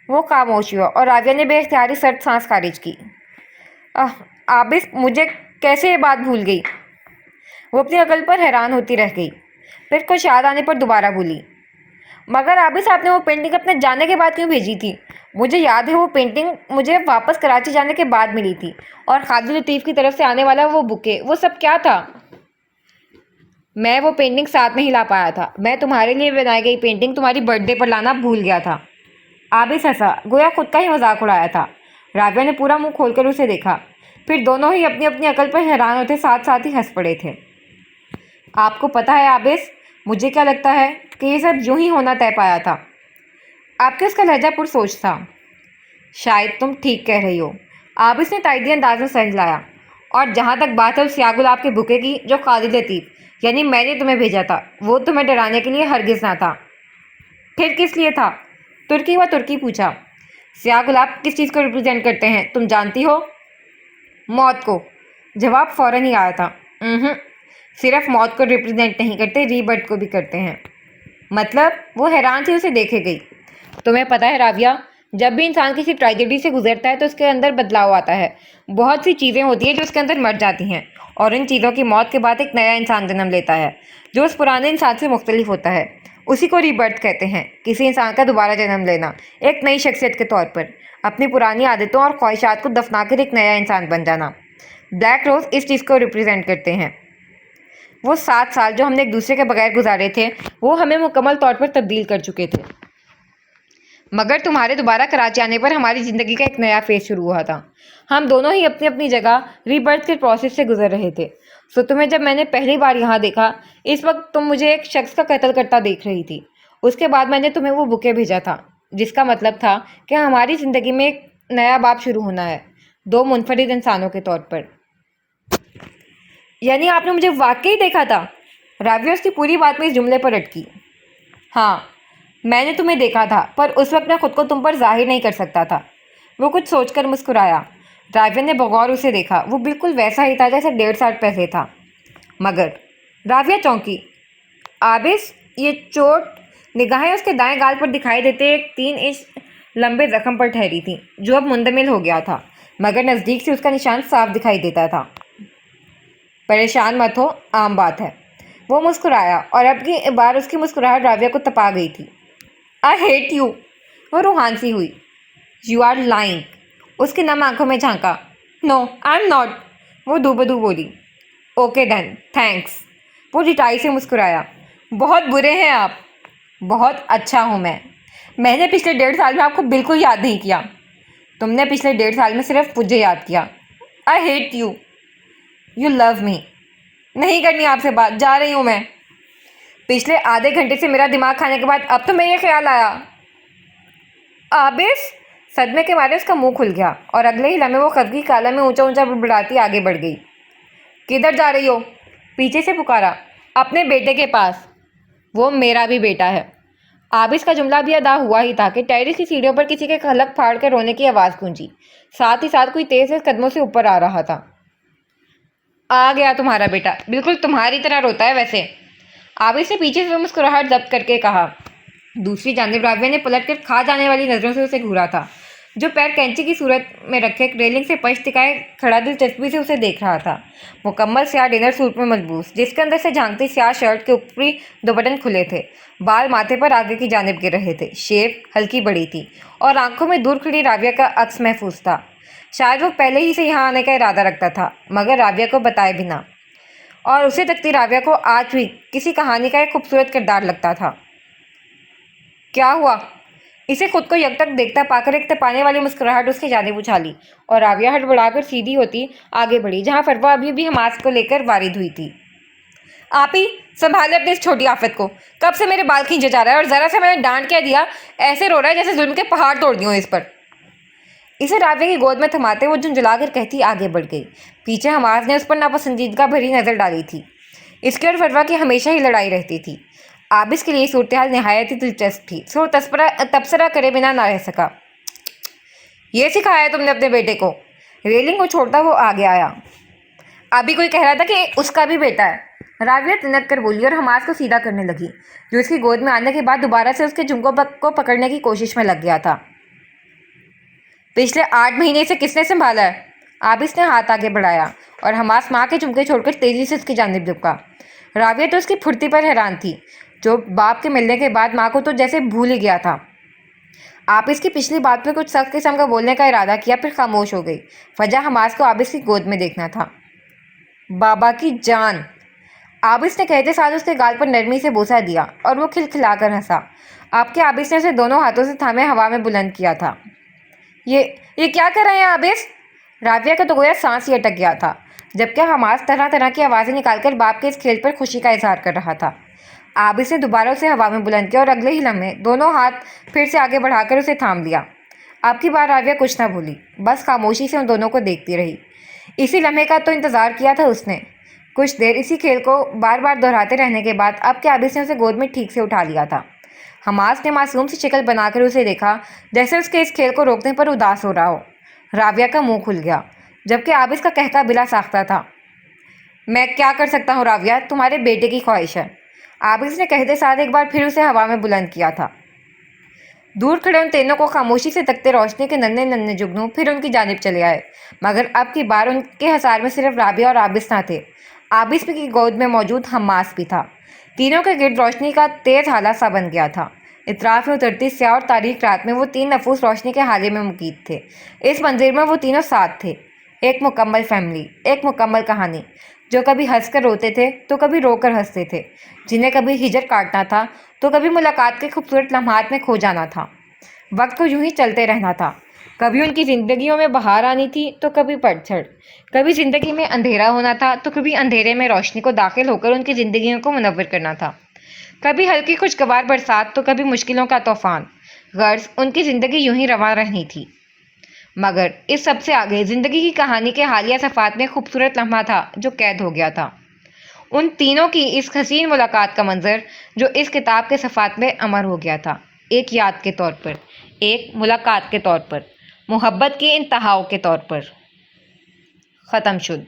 وہ خاموش ہوا اور راویہ نے بے اختیاری سرد سانس خارج کی۔ عابس، مجھے کیسے یہ بات بھول گئی؟ وہ اپنی عقل پر حیران ہوتی رہ گئی، پھر کچھ یاد آنے پر دوبارہ بولی، مگر عابس آپ نے وہ پینٹنگ اپنے جانے کے بعد کیوں بھیجی تھی؟ مجھے یاد ہے وہ پینٹنگ مجھے واپس کراچی جانے کے بعد ملی تھی، اور قاضی لطیف کی طرف سے آنے والا وہ بکے، وہ سب کیا تھا؟ میں وہ پینٹنگ ساتھ نہیں لا پایا تھا۔ میں تمہارے لیے بنائی گئی پینٹنگ تمہاری برتھ ڈے پر لانا بھول گیا تھا۔ عابس ہنسا، گویا خود کا ہی مذاق اڑایا تھا۔ راویہ نے پورا منہ کھول کر اسے دیکھا، پھر دونوں ہی اپنی اپنی عقل پر حیران ہوتے ساتھ ساتھ ہی ہنس پڑے تھے۔ آپ کو پتہ ہے عابس، مجھے کیا لگتا ہے کہ یہ سب یوں ہی ہونا طے پایا تھا۔ آپ کے اس کا لہجہ پر سوچ تھا۔ شاید تم ٹھیک کہہ رہی ہو۔ عابس نے تائیدی انداز میں سر ہلایا۔ اور جہاں تک بات ہے اس سیاہ گلاب کے بکے کی جو قاضی لطیف یعنی میں نے تمہیں بھیجا تھا، وہ تمہیں ڈرانے کے لیے ہرگز نہ تھا۔ پھر کس لیے تھا؟ ترکی پوچھا۔ سیاہ گلاب کس چیز کو ریپرزینٹ کرتے ہیں تم جانتی ہو؟ موت کو۔ جواب فوراً ہی آیا تھا۔ صرف موت کو ریپرزینٹ نہیں کرتے، ری برتھ کو بھی کرتے ہیں۔ مطلب؟ وہ حیران سے اسے دیکھے گئی۔ تمہیں پتہ ہے راویہ، جب بھی انسان کسی ٹریجڈی سے گزرتا ہے تو اس کے اندر بدلاؤ آتا ہے۔ بہت سی چیزیں ہوتی ہیں جو اس کے اندر مر جاتی ہیں، اور ان چیزوں کی موت کے بعد ایک نیا انسان جنم لیتا ہے جو اس پرانے انسان سے مختلف ہوتا ہے۔ اسی کو ری برتھ کہتے ہیں، کسی انسان کا دوبارہ جنم لینا، ایک نئی شخصیت کے طور پر، اپنی پرانی عادتوں اور خواہشات کو دفنا کر ایک نیا انسان بن جانا۔ بلیک روز اس چیز کو ریپرزینٹ کرتے ہیں۔ وہ 7 سال جو ہم نے ایک دوسرے کے بغیر گزارے تھے، وہ ہمیں مکمل طور پر تبدیل کر چکے تھے، مگر تمہارے دوبارہ کراچی آنے پر ہماری زندگی کا ایک نیا فیز شروع ہوا تھا۔ ہم دونوں ہی اپنی اپنی جگہ ری برتھ کے پروسیس سے گزر رہے تھے۔ سو تمہیں جب میں نے پہلی بار یہاں دیکھا، اس وقت تم مجھے ایک شخص کا قتل کرتا دیکھ رہی تھی۔ اس کے بعد میں نے تمہیں وہ بکے بھیجا تھا، جس کا مطلب تھا کہ ہماری زندگی میں ایک نیا باب شروع ہونا ہے، 2 منفرد انسانوں کے طور پر۔ یعنی آپ نے مجھے واقعی دیکھا تھا؟ راویہ اس کی پوری بات میں اس جملے پر اٹکی۔ ہاں، میں نے تمہیں دیکھا تھا، پر اس وقت میں خود کو تم پر ظاہر نہیں کر سکتا تھا۔ وہ کچھ سوچ کر مسکرایا۔ راویہ نے بغور اسے دیکھا۔ وہ بالکل ویسا ہی تھا جیسا 1.5 سال پہلے تھا، مگر راویہ چونکی۔ عابس، یہ چوٹ؟ نگاہیں اس کے دائیں گال پر دکھائی دیتے ایک 3 انچ لمبے زخم پر ٹھہری تھیں جو اب مندمل ہو گیا تھا، مگر نزدیک سے اس کا نشان صاف دکھائی دیتا تھا۔ پریشان مت ہو، عام بات ہے۔ وہ مسکرایا، اور اب کی بار اس کی مسکراہٹ راویہ کو تپا گئی تھی۔ I hate you۔ وہ روحان سی ہوئی۔ You are lying۔ اس کی نم آنکھوں میں جھانکا۔ No, I'm not۔ وہ دو بدو بولی۔ Okay then, thanks۔ وہ ڈٹائی سے مسکرایا۔ بہت برے ہیں آپ۔ بہت اچھا ہوں میں نے پچھلے 1.5 سال میں آپ کو بالکل یاد نہیں کیا۔ تم نے پچھلے 1.5 سال میں صرف مجھے یاد کیا۔ I hate you۔ You love me۔ نہیں کرنی آپ سے بات، جا رہی ہوں میں۔ پچھلے آدھے گھنٹے سے میرا دماغ کھانے کے بعد اب تو میں یہ خیال آیا۔ عابس، صدمے کے مارے اس کا منہ کھل گیا اور اگلے ہی لمحے وہ خفگی کالم میں اونچا اونچا بڑبڑاتی آگے بڑھ گئی۔ کدھر جا رہی ہو؟ پیچھے سے پکارا۔ اپنے بیٹے کے پاس۔ وہ میرا بھی بیٹا ہے۔ عابس کا جملہ بھی ادا ہوا ہی تھا کہ ٹیرس کی سیڑھیوں پر کسی کے حلق پھاڑ کر رونے کی آواز گونجی، ساتھ ہی ساتھ کوئی تیز قدموں سے اوپر آ رہا تھا۔ آ گیا تمہارا بیٹا، بالکل تمہاری طرح روتا ہے ویسے، عابس نے پیچھے سے مسکراہٹ ضبط کر کے کہا۔ دوسری جانب راویہ نے پلٹ کر کھا جانے والی نظروں سے اسے گھورا تھا، جو پیر کینچی کی صورت میں رکھے ریلنگ سے پشت ٹکائے کھڑا دلچسپی سے اسے دیکھ رہا تھا۔ مکمل سیاہ ڈنر سوٹ میں ملبوس، جس کے اندر سے جھانکتی سیاہ شرٹ کے اوپری دو بٹن کھلے تھے، بال ماتھے پر آگے کی جانب گر رہے تھے، شیپ ہلکی بڑی تھی اور آنکھوں میں دور کھڑی راویہ کا عکس محفوظ تھا۔ شاید وہ پہلے ہی سے یہاں آنے کا ارادہ رکھتا تھا، مگر راویہ کو بتائے بنا، اور اسے تکتی راویہ کو آج بھی کسی کہانی کا ایک خوبصورت کردار لگتا تھا۔ کیا ہوا؟ اسے خود کو یکٹک دیکھتا پا کر ایک تپانے والی مسکراہٹ اس کی جانب اچھالی اور راویہ ہڑبڑا کر سیدھی ہوتی آگے بڑھی جہاں فروہ ابھی بھی حماس کو لے کر وارد ہوئی تھی۔ آپی، سنبھالے اپنی اس چھوٹی آفت کو، کب سے میرے بال کھینچے جا رہا ہے اور ذرا سے میں نے ڈانٹ کیا دیا ایسے رو رہا ہے جیسے ظلم کے پہاڑ توڑ دیوں اس پر۔ اسے راویہ کی گود میں تھماتے وہ جھنجھلا کر کہتی آگے بڑھ گئی۔ پیچھے حماس نے اس پر ناپسندیدگی بھری نظر ڈالی تھی۔ اس کی اور فروہ کی ہمیشہ ہی لڑائی رہتی تھی۔ عابس کے لیے صورتحال نہایت ہی دلچسپ تھی، سو تبصرہ کرے بنا نہ رہ سکا۔ یہ سکھایا ہے تم نے اپنے بیٹے کو؟ ریلنگ کو چھوڑتا وہ آگے آیا۔ ابھی کوئی کہہ رہا تھا کہ اس کا بھی بیٹا ہے، راویہ تنک کر بولی اور حماس کو سیدھا کرنے لگی، جو اس کی گود میں آنے کے بعد دوبارہ سے اس کے جھمکوں کو پکڑنے کی کوشش میں لگ گیا تھا۔ پچھلے 8 مہینے اسے کس نے سنبھالا ہے؟ عابس نے ہاتھ آگے بڑھایا اور حماس ماں کے جھمکے چھوڑ کر تیزی سے اس کی جانب جھکا۔ راویہ تو اس کی پھرتی پر حیران تھی، جو باپ کے ملنے کے بعد ماں کو تو جیسے بھول ہی گیا تھا۔ عابس کی پچھلی بات پہ کچھ سخت قسم کا بولنے کا ارادہ کیا، پھر خاموش ہو گئی۔ وجہ حماس کو عابس کی گود میں دیکھنا تھا۔ بابا کی جان، عابس نے کہتے ساتھ اس کے گال پر نرمی سے بوسہ دیا اور وہ کھلکھلا کر ہنسا۔ آپ کے عابس نے اسے دونوں ہاتھوں سے تھامے ہوا میں بلند کیا تھا۔ یہ کیا کر رہے ہیں عابس؟ راویہ کا تو گویا سانس ہی اٹک گیا تھا، جبکہ حماس طرح طرح کی آوازیں نکال کر باپ کے اس کھیل پر خوشی کا اظہار کر رہا تھا۔ عابس نے دوبارہ اسے ہوا میں بلند کیا اور اگلے ہی لمحے دونوں ہاتھ پھر سے آگے بڑھا کر اسے تھام لیا۔ اب کی بار راویہ کچھ نہ بولی، بس خاموشی سے ان دونوں کو دیکھتی رہی۔ اسی لمحے کا تو انتظار کیا تھا اس نے۔ کچھ دیر اسی کھیل کو بار بار دہراتے رہنے کے بعد اب کے عابس نے اسے گود میں ٹھیک سے اٹھا لیا تھا۔ حماس نے معصوم سی شکل بنا کر اسے دیکھا، جیسے اس کے اس کھیل کو روکنے پر اداس ہو رہا ہو۔ راویہ کا منہ کھل گیا، جبکہ عابس کا کہکا بلا ساختہ تھا۔ میں کیا کر سکتا ہوں راویہ، تمہارے بیٹے کی خواہش ہے، عابس نے کہتے ساتھ ایک بار پھر اسے ہوا میں بلند کیا تھا۔ دور کھڑے ان تینوں کو خاموشی سے تکتے روشنی کے ننھے ننھے جگنوں پھر ان کی جانب چلے آئے، مگر اب کی بار ان کے حصار میں صرف راویہ اور عابس نہ تھے، عابس کی گود میں موجود حماس بھی تھا۔ تینوں کے گرد روشنی کا تیز ہالہ سا بن گیا تھا۔ اطراف میں اترتی سیاہ اور تاریک رات میں وہ تین نفوس روشنی کے حالے میں مقید تھے۔ اس منظر میں وہ تینوں ساتھ تھے، ایک مکمل فیملی، ایک مکمل کہانی، جو کبھی ہنس کر روتے تھے تو کبھی رو کر ہنستے تھے، جنہیں کبھی ہجر کاٹنا تھا تو کبھی ملاقات کے خوبصورت لمحات میں کھو جانا تھا۔ وقت کو یوں ہی چلتے رہنا تھا، کبھی ان کی زندگیوں میں بہار آنی تھی تو کبھی پتجھڑ، کبھی زندگی میں اندھیرا ہونا تھا تو کبھی اندھیرے میں روشنی کو داخل ہو کر ان کی زندگیوں کو منور کرنا تھا، کبھی ہلکی خوشگوار برسات تو کبھی مشکلوں کا طوفان۔ غرض ان کی زندگی یوں ہی رواں رہنی تھی، مگر اس سب سے آگے زندگی کی کہانی کے حالیہ صفحات میں خوبصورت لمحہ تھا جو قید ہو گیا تھا، ان تینوں کی اس حسین ملاقات کا منظر جو اس کتاب کے صفحات میں امر ہو گیا تھا، ایک یاد کے طور پر، ایک ملاقات کے طور پر، محبت کی انتہاؤں کے طور پر۔ ختم شد۔